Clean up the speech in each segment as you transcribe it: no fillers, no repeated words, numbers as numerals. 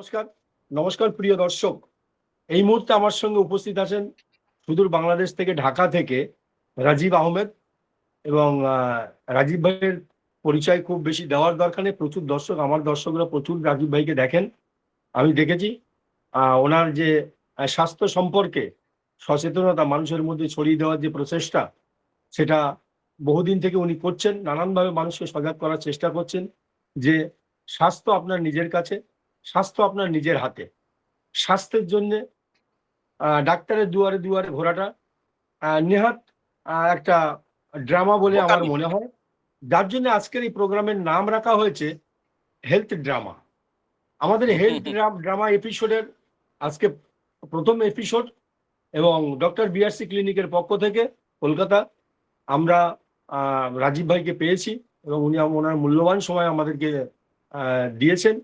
নমস্কার নমস্কার প্রিয় দর্শক। এই মুহূর্তে আমার সঙ্গে উপস্থিত আছেন সুদূর বাংলাদেশ থেকে, ঢাকা থেকে রাজীব আহমেদ। এবং রাজীব ভাইয়ের পরিচয় খুব বেশি দেওয়ার দরকার নেই। প্রচুর দর্শক, আমার দর্শকরা প্রচুর রাজীব ভাইকে দেখেন, আমি দেখেছি। ওনার যে স্বাস্থ্য সম্পর্কে সচেতনতা মানুষের মধ্যে ছড়িয়ে দেওয়ার যে প্রচেষ্টা, সেটা বহুদিন থেকে উনি করছেন। নানানভাবে মানুষকে সজাগ করার চেষ্টা করছেন যে স্বাস্থ্য আপনার নিজের কাছে, স্বাস্থ্য আপনার নিজের হাতে। স্বাস্থ্যের জন্য ডাক্তারের দুয়ারে দুয়ারে ঘোরাটা নেহাত একটা ড্রামা বলে আমার বোকামি। মনে হয়। যার জন্য আজকের এই প্রোগ্রামের নাম রাখা হয়েছে হেলথ ড্রামা। আমাদের হেলথ ড্রামা এপিসোডের আজকে প্রথম এপিসোড, এবং ডক্টর বিআরসি ক্লিনিকের পক্ষ থেকে কলকাতা আমরা রাজীব ভাইকে পেয়েছি, এবং উনি ওনার মূল্যবান সময় আমাদেরকে দিয়েছেন।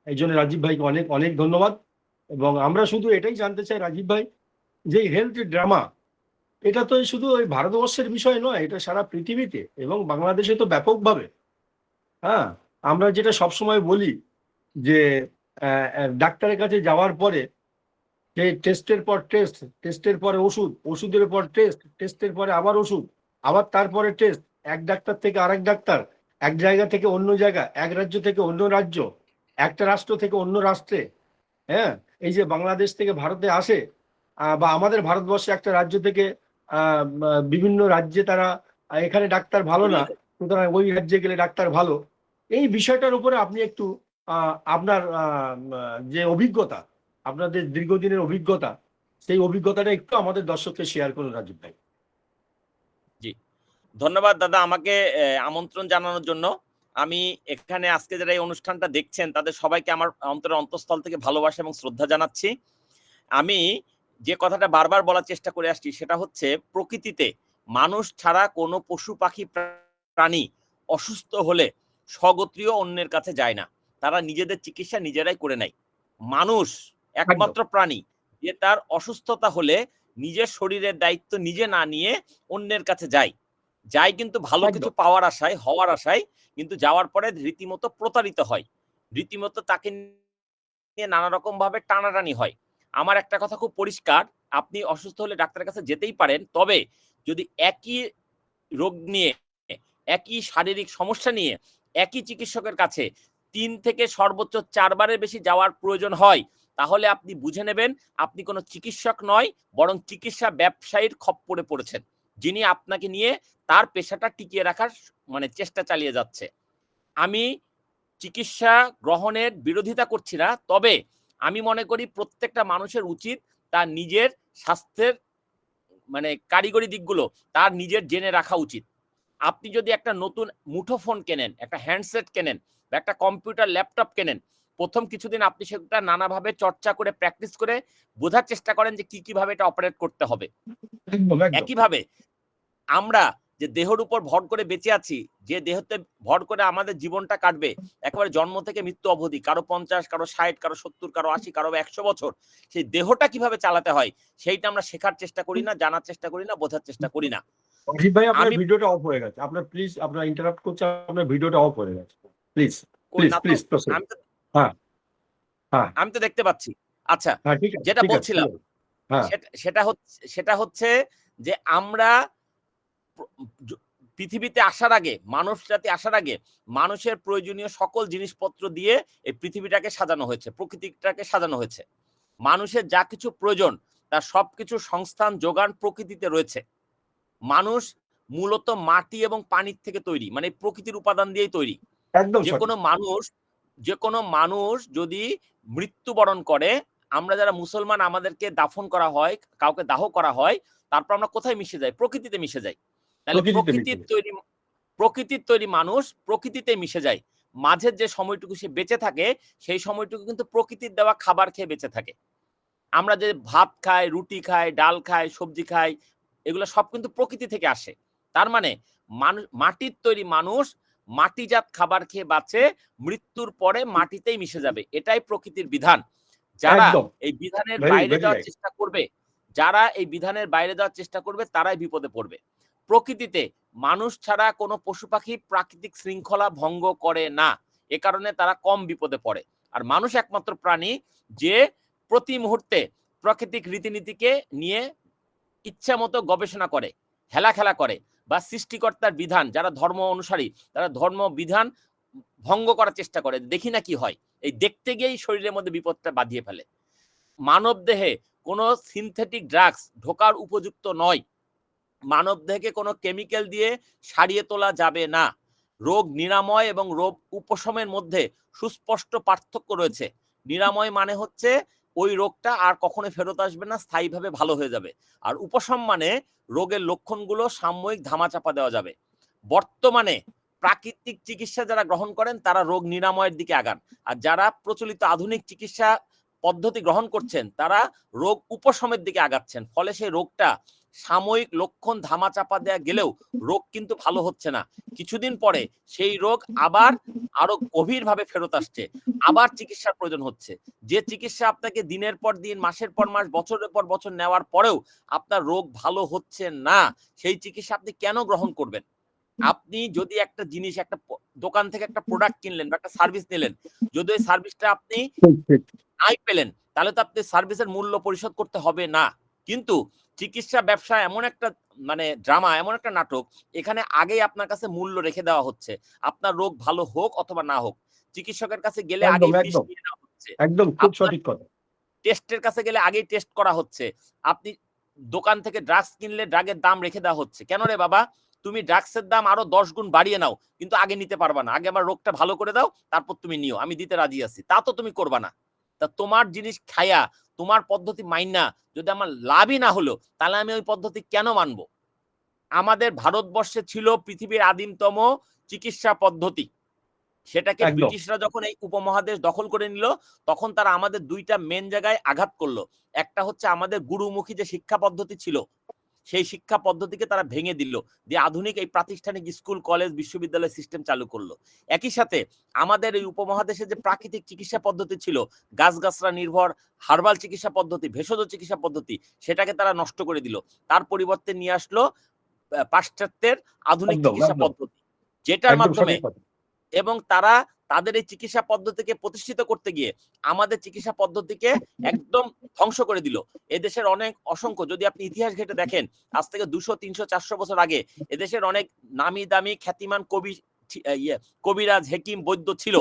এই জন্য রাজীব ভাইকে অনেক অনেক ধন্যবাদ। এবং আমরা শুধু এটাই জানতে চাই রাজীব ভাই, যে হেলথ ড্রামা এটা তো শুধু ওই ভারতবর্ষের বিষয় নয়, এটা সারা পৃথিবীতে এবং বাংলাদেশে তো ব্যাপকভাবে। হ্যাঁ, আমরা যেটা সবসময় বলি যে ডাক্তারের কাছে যাওয়ার পরে যে টেস্টের পর টেস্ট, টেস্টের পরে ওষুধ, ওষুধের পর টেস্ট, টেস্টের পরে আবার ওষুধ, আবার তারপরে টেস্ট, এক ডাক্তার থেকে আরেক ডাক্তার, এক জায়গা থেকে অন্য জায়গা, এক রাজ্য থেকে অন্য রাজ্য, একটা রাষ্ট্র থেকে অন্য রাষ্ট্রে। হ্যাঁ, এই যে বাংলাদেশ থেকে ভারতে আসে, বা আমাদের ভারতবর্ষে একটা রাজ্য থেকে বিভিন্ন রাজ্যে তারা এখানে ডাক্তার ভালো না, সুতরাং ওই রাজ্যে গেলে ডাক্তার ভালো। এই বিষয়টার উপরে আপনি একটু আপনার যে অভিজ্ঞতা, আপনাদের দীর্ঘদিনের অভিজ্ঞতা, সেই অভিজ্ঞতাটা একটু আমাদের দর্শককে শেয়ার করুন রাজীব ভাই। জি, ধন্যবাদ দাদা আমাকে আমন্ত্রণ জানানোর জন্য। আমি এখানে আজকে যারা এই অনুষ্ঠানটা দেখছেন তাদের সবাইকে আমার অন্তরের অন্তঃস্থল থেকে ভালোবাসা এবং শ্রদ্ধা জানাচ্ছি। আমি যে কথাটা বারবার বলার চেষ্টা করে আসছি সেটা হচ্ছে, প্রকৃতিতে মানুষ ছাড়া কোনো পশু পাখি প্রাণী অসুস্থ হলে স্বগোত্রীয় অন্যের কাছে যায় না, তারা নিজেদের চিকিৎসা নিজেরাই করে নেয়। মানুষ একমাত্র প্রাণী যে তার অসুস্থতা হলে নিজের শরীরের দায়িত্ব নিজে না নিয়ে অন্যের কাছে যায়, কিন্তু ভালো কিছু পাওয়ার আশায়, হওয়ার আশায়, কিন্তু যাওয়ার পরে রীতিমতো প্রতারিত হয়, রীতিমতো তাকে নিয়ে নানা রকম ভাবে টানাটানি হয়। আমার একটা কথা খুব পরিষ্কার, আপনি অসুস্থ হলে ডাক্তারের কাছে যেতেই পারেন, তবে যদি একই রোগ নিয়ে, একই শারীরিক সমস্যা নিয়ে একই চিকিৎসকের কাছে ৩ থেকে সর্বোচ্চ ৪ বারের বেশি যাওয়ার প্রয়োজন হয়, তাহলে আপনি বুঝে নেবেন আপনি কোনো চিকিৎসক নয়, বরং চিকিৎসা ব্যবসায়ীর খপ্পরে পড়েছেন, যিনি আপনাকে নিয়ে তার পেশাটা টিকিয়ে রাখার চেষ্টা চালিয়ে যাচ্ছে। আমি চিকিৎসা গ্রহণের বিরোধিতা করছি না, তবে আমি মনে করি প্রত্যেকটা মানুষের উচিত তার নিজের স্বাস্থ্যের কারিগরি দিকগুলো তার নিজের জেনে রাখা উচিত। আপনি যদি একটা নতুন মুঠোফোন কেনেন, একটা হ্যান্ডসেট কেনেন, বা একটা কম্পিউটার ল্যাপটপ কেনেন, প্রথম কিছুদিন আপনি সেটা নানাভাবে চর্চা করে প্র্যাকটিস করে বোঝার চেষ্টা করেন যে কিভাবে এটা অপারেট করতে হবে। একইভাবে আমরা যে দেহের উপর ভর করে বেঁচে আছি, যে দেহতে ভর করে আমাদের জীবনটা কাটবে একেবারে জন্ম থেকে মৃত্যু অবধি, কারো ৫০, কারো ৬০, কারো ৭০, কারো ৮০, কারো ১০০ বছর, সেই দেহটা কিভাবে চালাতে হয় সেইটা আমরা শেখার চেষ্টা করি না, জানার চেষ্টা করি না, বোঝার চেষ্টা করি না। রাজীব ভাই, আপনার ভিডিওটা অফ হয়ে গেছে, আপনার প্লিজ, আপনার ইন্টারাপ্ট করছে, আপনার ভিডিওটা অফ হয়ে গেছে, প্লিজ প্লিজ প্লিজ। হ্যাঁ হ্যাঁ, আমি তো দেখতে পাচ্ছি। আচ্ছা, ঠিক আছে, যেটা বলছিলাম সেটা হচ্ছে যে আমরা পৃথিবীতে আসার আগে, মানুষ জাতি আসার আগে মানুষের প্রয়োজনীয় সকল জিনিসপত্র দিয়ে এই পৃথিবীটাকে সাজানো হয়েছে, প্রকৃতিটাকে সাজানো হয়েছে। মানুষের যা কিছু প্রয়োজন তার সবকিছু সংস্থান যোগান প্রকৃতিতে রয়েছে। মানুষ মূলত মাটি এবং পানির থেকে তৈরি, প্রকৃতির উপাদান দিয়েই তৈরি। যে কোনো মানুষ যদি মৃত্যুবরণ করে, আমরা যারা মুসলমান, আমাদেরকে দাফন করা হয়, কাউকে দাহ করা হয়, তারপর আমরা কোথায় মিশে যাই? প্রকৃতিতে মিশে যাই। তাহলে প্রকৃতির তৈরি মানুষ প্রকৃতিতে মিশে যায়। মাঝের যে সময়টুকু সে বেঁচে থাকে, সেই সময়টুকু কিন্তু প্রকৃতির দেওয়া খাবার খেয়ে বেঁচে থাকে। আমরা যে ভাত খাই, রুটি খাই, ডাল খাই, সবজি খাই, এগুলো সব কিন্তু প্রকৃতি থেকে আসে। তার মানে মাটির তৈরি মানুষ মাটিজাত খাবার খেয়ে বাঁচে, মৃত্যুর পরে মাটিতেই মিশে যাবে, এটাই প্রকৃতির বিধান। যারা এই বিধানের বাইরে যাওয়ার চেষ্টা করবে, তারাই বিপদে পড়বে। প্রকৃতিতে মানুষ ছাড়া কোনো পশু পাখি প্রাকৃতিক শৃঙ্খলা ভঙ্গ করে না, এ কারণে তারা কম বিপদে পড়ে। আর মানুষ একমাত্র প্রাণী যে প্রতি মুহূর্তে প্রাকৃতিক রীতিনীতিকে নিয়ে ইচ্ছা মতো গবেষণা করে, হেলাখেলা করে, বা সৃষ্টিকর্তার বিধান, যারা ধর্ম অনুসারী তারা ধর্ম বিধান ভঙ্গ করার চেষ্টা করে, দেখি না কি হয়। এই দেখতে গিয়েই শরীরের মধ্যে বিপদটা বাঁধিয়ে ফেলে। মানব দেহে কোনো সিনথেটিক ড্রাগস ঢোকার উপযুক্ত নয়। মানব দেহকে কোনো কেমিক্যাল দিয়ে সারিয়ে তোলা যাবে না। রোগ নিরাময় এবং রোগ উপশমের মধ্যে সুস্পষ্ট পার্থক্য রয়েছে। নিরাময় মানে হচ্ছে ওই রোগটা আর কখনো ফেরত আসবে না, স্থায়ীভাবে ভালো হয়ে যাবে। আর উপশম মানে রোগের লক্ষণগুলো সাময়িক ধামাচাপা দেওয়া যাবে। বর্তমানে প্রাকৃতিক চিকিৎসা যারা গ্রহণ করেন তারা রোগ নিরাময়ের দিকে আগান, আর যারা প্রচলিত আধুনিক চিকিৎসা পদ্ধতি গ্রহণ করছেন তারা রোগ উপশমের দিকে আগাচ্ছেন। ফলে সেই রোগটা সাময়িক লক্ষণ ধামাচাপা দেয়া গেলেও রোগ কিন্তু ভালো হচ্ছে না। কিছুদিন পরে সেই রোগ আবার আরো গভীরভাবে ফেরত আসছে, আবার চিকিৎসার প্রয়োজন হচ্ছে। যে চিকিৎসা আপনাকে দিনের পর দিন, মাসের পর মাস, বছরের পর বছর নেওয়ার পরেও আপনার রোগ ভালো হচ্ছে না, সেই চিকিৎসা আপনি কেন গ্রহণ করবেন? আপনি যদি একটা জিনিস, একটা দোকান থেকে একটা প্রোডাক্ট কিনলেন বা একটা সার্ভিস নিলেন, যদি ওই সার্ভিসটা আপনি নাই পেলেন তাহলে তো আপনি সার্ভিসের মূল্য পরিশোধ করতে হবে না। কিন্তু চিকিৎসা ব্যবসা এমন একটা মানে ড্রামা, এমন একটা নাটক, এখানে আগেই আপনার কাছে মূল্য রেখে দেওয়া হচ্ছে। আপনার রোগ ভালো হোক অথবা না হোক, চিকিৎসকের কাছে গেলে আগেই ফিস নিয়ে নেওয়া হচ্ছে, একদম খুব সঠিক কথা। টেস্টের কাছে গেলে আগেই টেস্ট করা হচ্ছে। আপনি দোকান থেকে ড্রাগস কিনলে ড্রাগের দাম রেখে দেওয়া হচ্ছে। কেন রে বাবা? তুমি ড্রাগসের দাম আরো 10 গুণ বাড়িয়ে নাও, কিন্তু আগে নিতে পারবা না। আগে আমার রোগটা ভালো করে দাও, তারপর তুমি নিও, আমি দিতে রাজি আছি। তা তো তুমি করবা না। তা তোমার জিনিস খায়া, তোমার পদ্ধতি মাইনা যদি আমার লাভই না হলো, তাহলে আমি ওই পদ্ধতি কেন মানবো? আমাদের ভারতবর্ষে ছিল পৃথিবীর আদিমতম চিকিৎসা পদ্ধতি। সেটাকে ব্রিটিশরা যখন এই উপমহাদেশ দখল করে নিল, তখন তারা আমাদের দুইটা মেন জায়গায় আঘাত করলো। একটা হচ্ছে আমাদের গুরুমুখী যে শিক্ষা পদ্ধতি ছিল, সেই শিক্ষা পদ্ধতিকে তারা ভেঙে দিল, দিয়ে আধুনিক এই প্রাতিষ্ঠানিক স্কুল, কলেজ, বিশ্ববিদ্যালয় সিস্টেম চালু করলো। একই সাথে আমাদের এই উপমহাদেশে যে প্রাকৃতিক চিকিৎসা পদ্ধতি ছিল, গাছগাছরা নির্ভর হার্বাল চিকিৎসা পদ্ধতি, ভেষজ চিকিৎসা পদ্ধতি, সেটাকে তারা নষ্ট করে দিল। তার পরিবর্তে নিয়ে আসলো পাশ্চাত্যের আধুনিক চিকিৎসা পদ্ধতি, যেটার মাধ্যমে, এবং তারা তাদের এই চিকিৎসা পদ্ধতিকে প্রতিষ্ঠিত করতে গিয়ে আমাদের চিকিৎসা পদ্ধতিকে একদম ধ্বংস করে দিল। এদেশের অনেক অসংখ্য, যদি আপনি ইতিহাস ঘেটে দেখেন, আজ থেকে 200, 300, 400 বছর আগে এদেশের অনেক নামি দামি খ্যাতিমান কবি, কবিরাজ, হেকিম, বৈদ্য ছিল,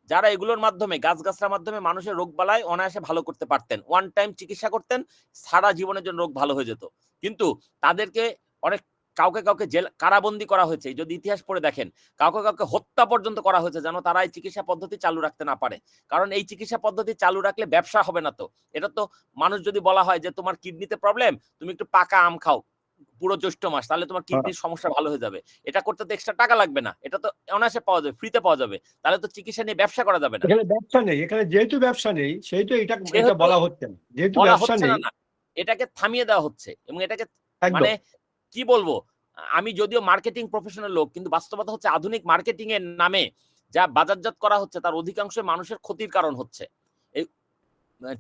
যারা এগুলোর মাধ্যমে, গাছগাছরার মাধ্যমে মানুষের রোগ বালাই অনায়াসে ভালো করতে পারতেন। ওয়ান টাইম চিকিৎসা করতেন, সারা জীবনের জন্য রোগ ভালো হয়ে যেত। কিন্তু তাদেরকে অনেক, কাউকে কাউকে জেল কারাবন্দী করা হয়েছে, যদি ইতিহাস পড়ে দেখেন, কাউকে কাউকে হত্যা পর্যন্ত করা হয়েছে যেন তারা এই চিকিৎসা পদ্ধতি চালু রাখতে না পারে। কারণ এই চিকিৎসা পদ্ধতি চালু রাখলে ব্যবসা হবে না। তো এটা তো মানুষ যদি বলা হয় যে তোমার কিডনিতে প্রবলেম, তুমি একটু পাকা আম খাও পুরো জ্যৈষ্ঠ মাস, তাহলে তোমার কিডনির সমস্যা ভালো হয়ে যাবে, এটা করতে তো এক্সট্রা টাকা লাগবে না, এটা তো অনায়াসে পাওয়া যাবে, ফ্রিতে পাওয়া যাবে, তাহলে তো চিকিৎসা নিয়ে ব্যবসা করা যাবে না। এখানে ব্যবসা নেই, এখানে যেহেতু ব্যবসা নেই সেহেতু এটা বলা হচ্ছে না, যেহেতু ব্যবসা নেই এটাকে থামিয়ে দেওয়া হচ্ছে। এবং এটাকে মানে কি বলবো, আমি যদিও মার্কেটিং প্রফেশনাল লোক, কিন্তু বাস্তবতা হচ্ছে আধুনিক মার্কেটিং এর নামে যা বাজারজাত করা হচ্ছে তার অধিকাংশ মানুষের ক্ষতির কারণ হচ্ছে। এই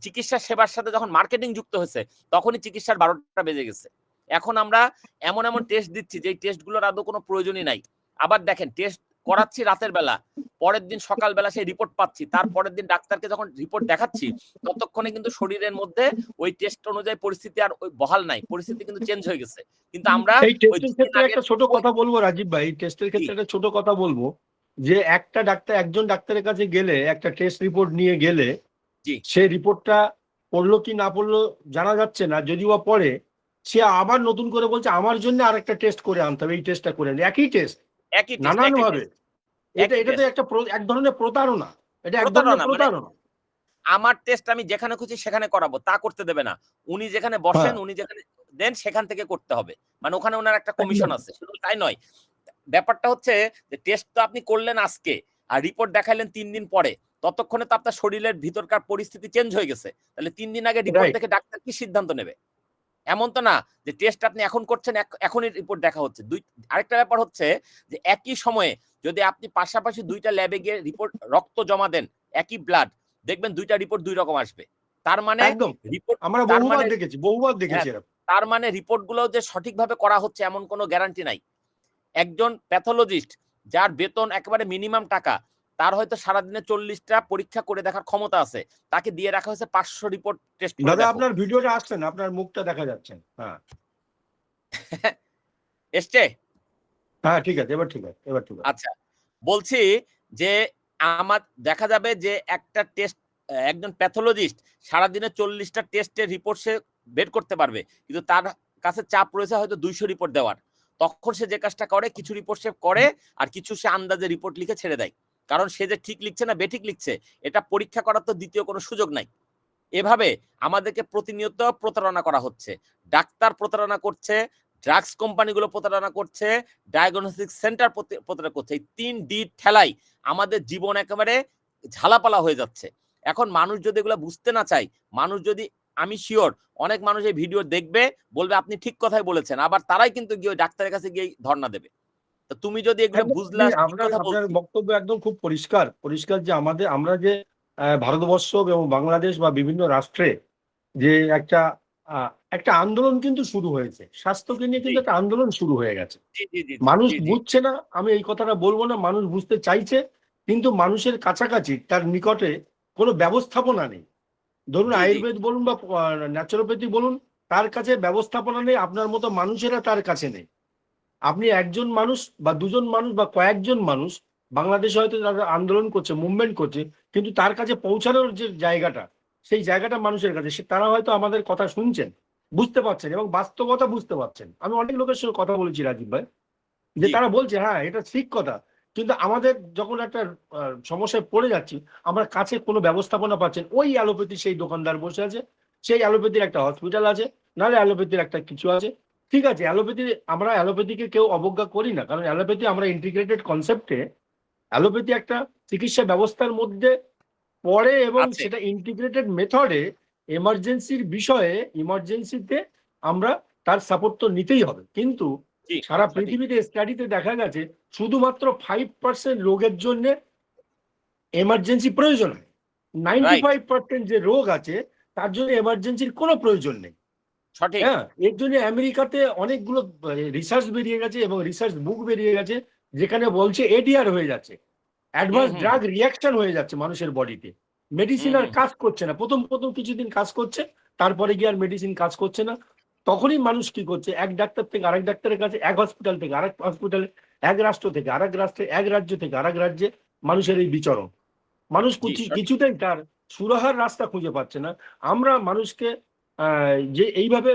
চিকিৎসা সেবার সাথে যখন মার্কেটিং যুক্ত হয়েছে, তখনই চিকিৎসার 12টা বেজে গেছে। এখন আমরা এমন এমন টেস্ট দিচ্ছি যে টেস্টগুলোর আদৌ কোনো প্রয়োজনই নাই। আবার দেখেন, টেস্ট করাচ্ছি রাতের বেলা, পরের দিন সকালবেলা সেই রিপোর্ট পাচ্ছি, তারপরের দিন ডাক্তারকে যখন রিপোর্ট দেখাচ্ছি, ততক্ষণে কিন্তু শরীরের মধ্যে ওই টেস্ট অনুযায়ী পরিস্থিতি আর ওই বহাল নাই, পরিস্থিতি কিন্তু চেঞ্জ হয়ে গেছে। কিন্তু আমরা এই টেস্টের ক্ষেত্রে একটা ছোট কথা বলবো রাজীব ভাই, টেস্টের ক্ষেত্রে একটা ছোট কথা বলবো, যে একজন ডাক্তারের কাছে গেলে, একটা টেস্ট রিপোর্ট নিয়ে গেলে, সে রিপোর্টটা পড়লো কি না পড়লো জানা যাচ্ছে না, যদিও পড়ে, সে আবার নতুন করে বলছে আমার জন্য আরেকটা টেস্ট করে আনতে হবে, এই টেস্টটা করে আনতে, একই টেস্ট নানান ভাবে। এটা তো একটা এক ধরনের প্রতারণা, এটা এক ধরনের প্রতারণা। আমার টেস্ট আমি যেখানে খুশি সেখানে করাবো, তা করতে দেবে না। উনি যেখানে বসেন, উনি যেখানে দেন, সেখান থেকে করতে হবে। মানে ওখানে ওনার একটা কমিশন আছে। শুধু তাই নয়, ব্যাপারটা হচ্ছে যে টেস্ট তো আপনি করলেন আজকে, আর রিপোর্ট দেখাইলেন 3 দিন পরে, ততক্ষণে তো আপনার শরীরের ভিতরকার পরিস্থিতি চেঞ্জ হয়ে গেছে। তাহলে 3 দিন আগে রিপোর্ট দেখে ডাক্তার কি সিদ্ধান্ত নেবে? এমন তো না যে টেস্ট আপনি এখন করছেন, এখনই রিপোর্ট দেখা হচ্ছে। আরেকটা ব্যাপার হচ্ছে যে একই সময়ে যদি আপনি পাশাপাশি 2টা ল্যাবে গিয়ে রিপোর্ট, রক্ত জমা দেন, একই ব্লাড, দেখবেন 2টা রিপোর্ট 2 রকম আসবে। তার মানে রিপোর্ট, আমরা বহুবার দেখেছি। তার মানে রিপোর্ট গুলো যে সঠিকভাবে করা হচ্ছে এমন কোনো গ্যারান্টি নাই। একজন প্যাথোলজিস্ট যার বেতন একেবারে মিনিমাম টাকা, তার হয়তো সারাদিনে 40টা পরীক্ষা করে দেখার ক্ষমতা আছে, তাকে দিয়ে রাখা হয়েছে 500 রিপোর্ট টেস্ট করে দাদা দেখো। আপনার ভিডিওটা আসছে না, আপনার মুখটা দেখা যাচ্ছে। হ্যাঁ এসছে? হ্যাঁ ঠিক আছে, এবার ঠিক আছে, এবার ঠিক আছে। আচ্ছা, বলছি যে আমার দেখা যাবে যে একটা টেস্ট, একজন প্যাথোলজিস্ট সারাদিনে 40টা টেস্টের রিপোর্ট সে বের করতে পারবে, কিন্তু তার কাছে চাপ রয়েছে হয়তো 200 রিপোর্ট দেওয়ার। তখন সে যে কাজটা করে, কিছু রিপোর্ট সে করে আর কিছু সে আন্দাজে রিপোর্ট লিখে ছেড়ে দেয়, কারণ সে যে ঠিক লিখছে না বেঠিক লিখছে এটা পরীক্ষা করার তো দ্বিতীয় কোনো সুযোগ নাই। এভাবে আমাদেরকে প্রতিনিয়ত প্রতারণা করা হচ্ছে, ডাক্তার প্রতারণা করছে, ড্রাগস কোম্পানিগুলো প্রতারণা করছে, ডায়াগনস্টিক সেন্টার প্রতারণা করছে। এই 3D ঠেলাই আমাদের জীবন একেবারে ঝালাপালা হয়ে যাচ্ছে। এখন মানুষ যদি এগুলো বুঝতে না চায়, মানুষ যদি, আমি শিওর অনেক মানুষ এই ভিডিও দেখবে, বলবে আপনি ঠিক কথাই বলেছেন, আবার তারাই কিন্তু গিয়ে ডাক্তারের কাছে গিয়ে ধর্ণা দেবে। তো তুমি যদি এগুলো বুঝলা, ঠিক আপনার কথা আপনার বলছি। বক্তব্য একদম খুব পরিষ্কার পরিষ্কার যে আমরা যে ভারতবর্ষ এবং বাংলাদেশ বা বিভিন্ন রাষ্ট্রে যে একটা আন্দোলন কিন্তু শুরু হয়েছে, স্বাস্থ্যকে নিয়ে জি কিন্তু একটা আন্দোলন শুরু হয়ে গেছে। জি জি জি মানুষ জি জি বুঝছে না, আমি এই কথাটা বলবো না, মানুষ বুঝতে চাইছে কিন্তু মানুষের কাছাকাছি তার নিকটে কোনো ব্যবস্থাপনা নেই। ধরুন জি জি আয়ুর্বেদ বলুন বা ন্যাচুরোপ্যাথি বলুন, তার কাছে ব্যবস্থাপনা নেই, আপনার মতো মানুষেরা তার কাছে নেই। আপনি একজন মানুষ বা দুজন মানুষ বা কয়েকজন মানুষ বাংলাদেশে হয়তো তারা আন্দোলন করছে, মুভমেন্ট করছে, কিন্তু তার কাছে পৌঁছানোর যে জায়গাটা, সেই জায়গাটা মানুষের কাছে, তারা হয়তো আমাদের কথা শুনছেন, বুঝতে পারছেন এবং বাস্তবতা বুঝতে পারছেন। আমি অনেক লোকের সঙ্গে কথা বলেছি রাজীব ভাই, যে জি তারা বলছে হ্যাঁ এটা ঠিক কথা, কিন্তু আমাদের যখন একটা সমস্যায় পড়ে যাচ্ছি, আমরা কাছে কোনো ব্যবস্থাপনা পাচ্ছেন, ওই অ্যালোপ্যাথি সেই দোকানদার বসে আছে, সেই অ্যালোপ্যাথির একটা হসপিটাল আছে, নাহলে অ্যালোপ্যাথির একটা কিছু আছে। ঠিক আছে, অ্যালোপ্যাথি, আমরা অ্যালোপ্যাথিকে কেউ অবজ্ঞা করি না, কারণ অ্যালোপ্যাথি আমরা ইন্টিগ্রেটেড কনসেপ্টে, অ্যালোপ্যাথি একটা চিকিৎসা ব্যবস্থার মধ্যে পড়ে এবং আছে। সেটা ইন্টিগ্রেটেড মেথডে এমার্জেন্সির বিষয়ে, ইমার্জেন্সিতে আমরা তার সাপোর্ট তো নিতেই হবে। কিন্তু জি সারা সঠিক। পৃথিবীতে স্টাডিতে দেখা গেছে শুধুমাত্র 5% রোগের জন্য এমার্জেন্সি প্রয়োজন হয়, রাইট। 95% যে রোগ আছে তার জন্য এমার্জেন্সির কোনো প্রয়োজন নেই। সঠিক। হ্যাঁ, এর জন্য আমেরিকাতে অনেকগুলো রিসার্চ বেরিয়ে গেছে এবং রিসার্চ বুক বেরিয়ে গেছে, যেখানে বলছে এডিআর হয়ে যাচ্ছে, হুম অ্যাডভান্স হুম ড্রাগ হুম রিয়াকশন হয়ে যাচ্ছে মানুষের বডিতে। হুম মেডিসিন আর হুম কাজ করছে না, প্রথম প্রথম কিছুদিন কাজ করছে, তারপরে গিয়ে আর মেডিসিন কাজ করছে না। তখনই মানুষ কি করছে, এক ডাক্তার থেকে আরেক ডাক্তারের কাছে, এক হসপিটাল থেকে আরেক হসপিটালে, এক রাষ্ট্র থেকে আরেক রাষ্ট্রে, এক রাজ্য থেকে আরেক রাজ্যে মানুষের এই বিচরণ। মানুষ জি সঠিক। কিছুতেই তার সুরাহার রাস্তা খুঁজে পাচ্ছে না। আমরা মানুষকে যে এইভাবে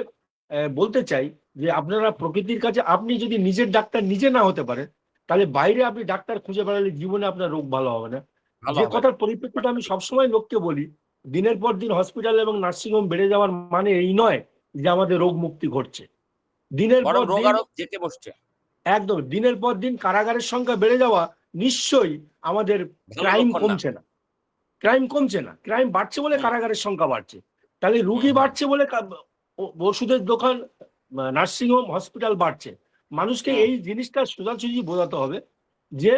বলতে চাই যে আপনারা প্রকৃতির কাছে, আপনি যদি নিজের ডাক্তার নিজে না হতে পারেন, তাহলে বাইরে আপনি ডাক্তার খুঁজে বেড়ালে জীবনে আপনার রোগ ভালো হবে না। ভালো যে হবে না। কথার পরিপ্রেক্ষিতে আমি সবসময় লোককে বলি, দিনের পর দিন হসপিটাল এবং নার্সিংহোম বেড়ে যাওয়ার মানে এই নয় যে আমাদের রোগ মুক্তি ঘটছে। দিনের বরং পর রোগ দিন, আরো যেতে বসছে। একদম দিনের পর দিন কারাগারের সংখ্যা বেড়ে যাওয়া নিশ্চয়ই আমাদের ভালো ক্রাইম লক্ষণ না। কমছে না। ক্রাইম কমছে না, ক্রাইম বাড়ছে বলে হুম কারাগারের সংখ্যা বাড়ছে। তাহলে হুম রুগী হুম বাড়ছে বলে ওষুধের দোকান, নার্সিংহোম, হসপিটাল বাড়ছে। মানুষকে হুম এই জিনিসটা সোজাসুজি বোঝাতে হবে যে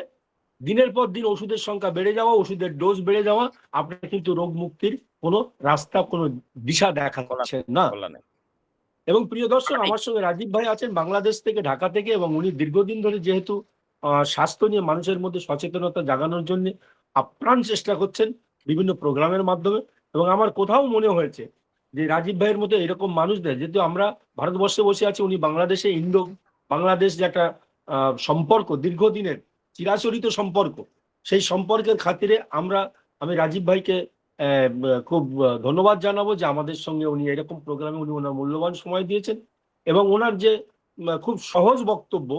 দিনের পর দিন ওষুধের সংখ্যা বেড়ে যাওয়া, ওষুধের ডোজ বেড়ে যাওয়া আপনার কিন্তু রোগ মুক্তির কোনো রাস্তা, কোনো দিশা খোলা দেখাচ্ছে না। খোলা নেই। এবং প্রিয় দর্শক, সঠিক। আমার সঙ্গে রাজীব ভাই আছেন বাংলাদেশ থেকে, ঢাকা থেকে, এবং উনি দীর্ঘদিন ধরে যেহেতু স্বাস্থ্য নিয়ে মানুষের মধ্যে সচেতনতা জাগানোর জন্য আপ্রাণ চেষ্টা করছেন বিভিন্ন প্রোগ্রামের মাধ্যমে। এবং আমার কোথাও মনে হয়েছে যে রাজীব ভাইয়ের মতো এরকম মানুষদের, যেহেতু আমরা ভারতবর্ষে বসে আছি, উনি বাংলাদেশে, ইন্ডো বাংলাদেশ যে একটা সম্পর্ক, দীর্ঘদিনের চিরাচরিত সম্পর্ক, সেই সম্পর্কের খাতিরে আমি রাজীব ভাইকে খুব ধন্যবাদ জানাবো যে আমাদের সঙ্গে উনি এরকম প্রোগ্রামে উনি ওনার মূল্যবান সময় দিয়েছেন। এবং ওনার যে খুব সহজ বক্তব্য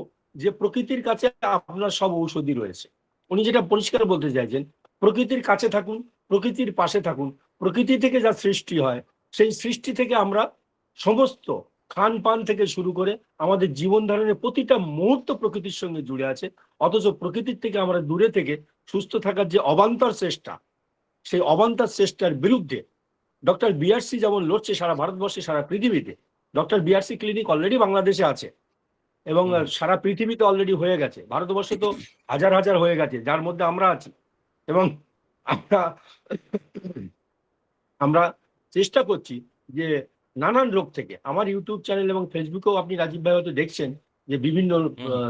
যে প্রকৃতির কাছে আপনার সব ঔষধি রয়েছে, উনি যেটা পরিষ্কার বলতে চাইছেন, প্রকৃতির কাছে থাকুন, প্রকৃতির পাশে থাকুন, প্রকৃতি থেকে যা সৃষ্টি হয় সেই সৃষ্টি থেকে আমরা সমস্ত খান পান থেকে শুরু করে আমাদের জীবন ধারণের প্রতিটা মুহূর্ত প্রকৃতির সঙ্গে জুড়ে আছে। অথচ প্রকৃতির থেকে আমরা দূরে থেকে সুস্থ থাকার যে অবান্তর চেষ্টা, সেই অবান্তর চেষ্টার বিরুদ্ধে ডক্টর বিআরসি যেমন লড়ছে সারা ভারতবর্ষে, সারা পৃথিবীতে, ডক্টর বিআরসি ক্লিনিক অলরেডি বাংলাদেশে আছে এবং হুম সারা পৃথিবীতে অলরেডি হয়ে গেছে, ভারতবর্ষে তো হাজার হাজার হয়ে গেছে, যার মধ্যে আমরা আছি। এবং আমরা আমরা চেষ্টা করছি যে নানান রোগ থেকে, আমার ইউটিউব চ্যানেল এবং ফেসবুকেও আপনি রাজীব ভাই হয়তো দেখছেন যে বিভিন্ন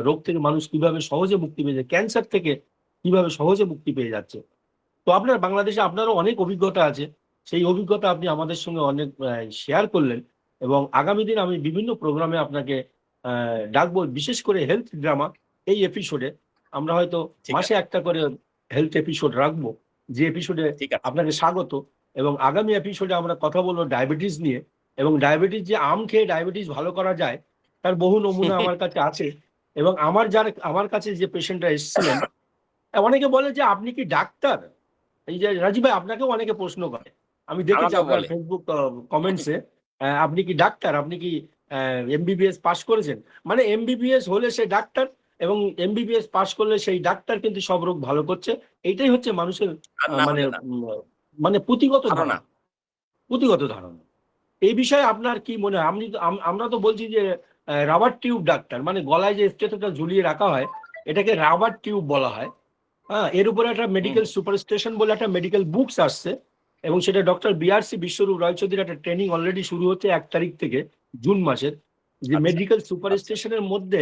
রোগ থেকে মানুষ কিভাবে সহজে মুক্তি পেয়ে যায়, ক্যান্সার থেকে কিভাবে সহজে মুক্তি পেয়ে যাচ্ছে। তো আপনার বাংলাদেশে আপনারও অনেক অভিজ্ঞতা আছে, সেই অভিজ্ঞতা আপনি আমাদের সঙ্গে অনেক শেয়ার করলেন, এবং আগামী দিন আমি বিভিন্ন প্রোগ্রামে আপনাকে ডাকবো, বিশেষ করে হেলথ ড্রামা এই এপিসোডে আমরা হয়তো মাসে একটা করে হেলথ এপিসোড রাখবো, যে এপিসোডে আপনাকে স্বাগত। এবং আগামী এপিসোডে আমরা কথা বলবো ডায়াবেটিস নিয়ে, এবং ডায়াবেটিস যে আম খেয়ে ডায়াবেটিস ভালো করা যায় তার বহু নমুনা আমার কাছে আছে। এবং আমার কাছে যে পেশেন্টরা এসেছিলেন, অনেকে বলে যে আপনি কি ডাক্তার? এই যে রাজীব ভাই, আপনাকেও অনেকে প্রশ্ন করে, আমি দেখেছি আপনার ফেসবুক কমেন্টসে, আপনি কি ডাক্তার, আপনি কি এমবিবিএস পাশ করেছেন? মানে এমবিবিএস হলে সে ডাক্তার, এবং এমবিবিএস পাশ করলে সেই ডাক্তার কিন্তু সব রোগ ভালো করছে। এইটাই হচ্ছে মানুষের মানে পুঁথিগত ধারণা। এই বিষয়ে আপনার কি মনে হয়? আমরা তো বলছি যে রাবার টিউব ডাক্তার, মানে গলায় যে স্টেথোটা ঝুলিয়ে রাখা হয় এটাকে রাবার টিউব বলা হয়। হ্যাঁ, এর উপরে একটা মেডিকেল সুপারস্টেশন বলে একটা মেডিকেল বুকস আসছে, এবং সেটা ডক্টর বিআরসি বিশ্বরূপ রায়চৌধুরীর একটা ট্রেনিং অলরেডি শুরু হচ্ছে 1 তারিখ থেকে, জুন মাসের, যে মেডিকেল সুপারস্টেশনের মধ্যে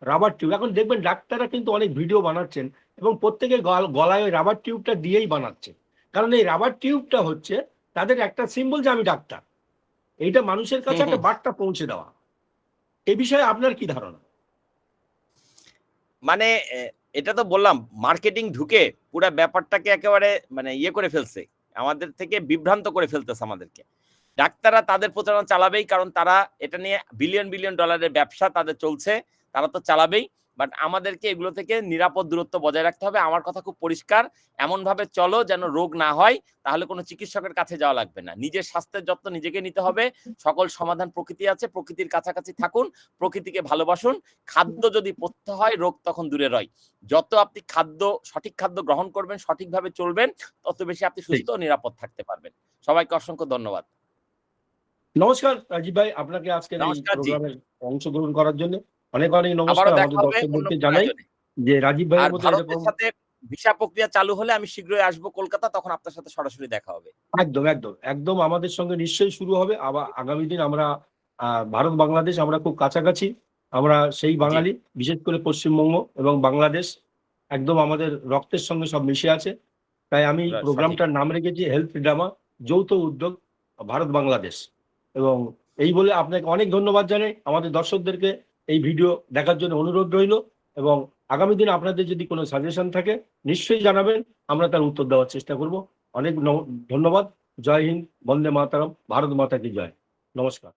রাবার টিউব। এখন দেখবেন ডাক্তাররা কিন্তু অনেক ভিডিও বানাচ্ছেন এবং প্রত্যেকের গলায় ওই রাবার টিউবটা দিয়েই বানাচ্ছে, কারণ এই রাবার টিউবটা হচ্ছে তাদের একটা সিম্বল যে আমি ডাক্তার। এইটা মানুষের কাছে একটা বার্তা পৌঁছে দেওয়া। এই বিষয়ে আপনার কি ধারণা? মানে এটা তো বললাম, মার্কেটিং ঢুকে পুরো ব্যাপারটাকে একেবারে মানে ইয়ে করে ফেলছে, আমাদের থেকে বিভ্রান্ত করে ফেলতেছে আমাদেরকে। ডাক্তাররা তাদের প্রচারণা চালাবেই, কারণ তারা এটা নিয়ে বিলিয়ন বিলিয়ন ডলারের ব্যবসা তাদের চলছে, তারা তো চালাবেই। বাট আমাদেরকে এগুলো থেকে নিরাপদ দূরত্ব বজায় রাখতে হবে। আমার কথা খুব পরিষ্কার, এমন ভাবে চলো যেন রোগ না হয়, তাহলে কোনো চিকিৎসকের কাছে যাওয়া লাগবে না। নিজের স্বাস্থ্যের যত্ন নিজেকে নিতে হবে। সকল সমাধান প্রকৃতি আছে, প্রকৃতির কাছাকাছি থাকুন, প্রকৃতিকে ভালোবাসুন। খাদ্য যদি পথ্য হয়, রোগ তখন দূরে রয়। যত আপনি সঠিক খাদ্য গ্রহণ করবেন, সঠিকভাবে চলবেন, তত বেশি আপনি সুস্থ ও নিরাপদ থাকতে পারবেন। সবাইকে অসংখ্য ধন্যবাদ। নমস্কার রাজীব ভাই, আপনাকে আজকের এই প্রোগ্রামে অংশগ্রহণ করার জন্য অনেক অনেক নমস্কার। আমাদের দর্শকদেরকে জানাই যে রাজীব ভাইয়ের মতো এরকম ভিসা প্রক্রিয়া চালু হলে আমি শীঘ্রই আসবো কলকাতা, তখন আপনার সাথে সরাসরি দেখা হবে। একদম একদম একদম আমাদের সঙ্গে নিশ্চয়ই শুরু হবে। আবার আগামী দিন আমরা ভারত বাংলাদেশ আমরা খুব কাছাকাছি, আমরা সেই বাঙালি, বিশেষ করে পশ্চিমবঙ্গ এবং বাংলাদেশ একদম আমাদের রক্তের সঙ্গে সব মিশে আছে। তাই আমি প্রোগ্রামটার নাম রেখেছি হেলথ ড্রামা, যৌথ উদ্যোগ ভারত বাংলাদেশ। এবং এই বলে আপনাকে অনেক ধন্যবাদ জানাই। আমাদের দর্শকদেরকে এই ভিডিও দেখার জন্য অনুরোধ রইল, এবং আগামী দিন আপনাদের যদি কোনো সাজেশন থাকে নিশ্চয়ই জানাবেন, আমরা তার উত্তর দেওয়ার চেষ্টা করব। অনেক ধন্যবাদ। জয় হিন্দ, বন্দে মাতরম, ভারত মাতা কি জয়। নমস্কার।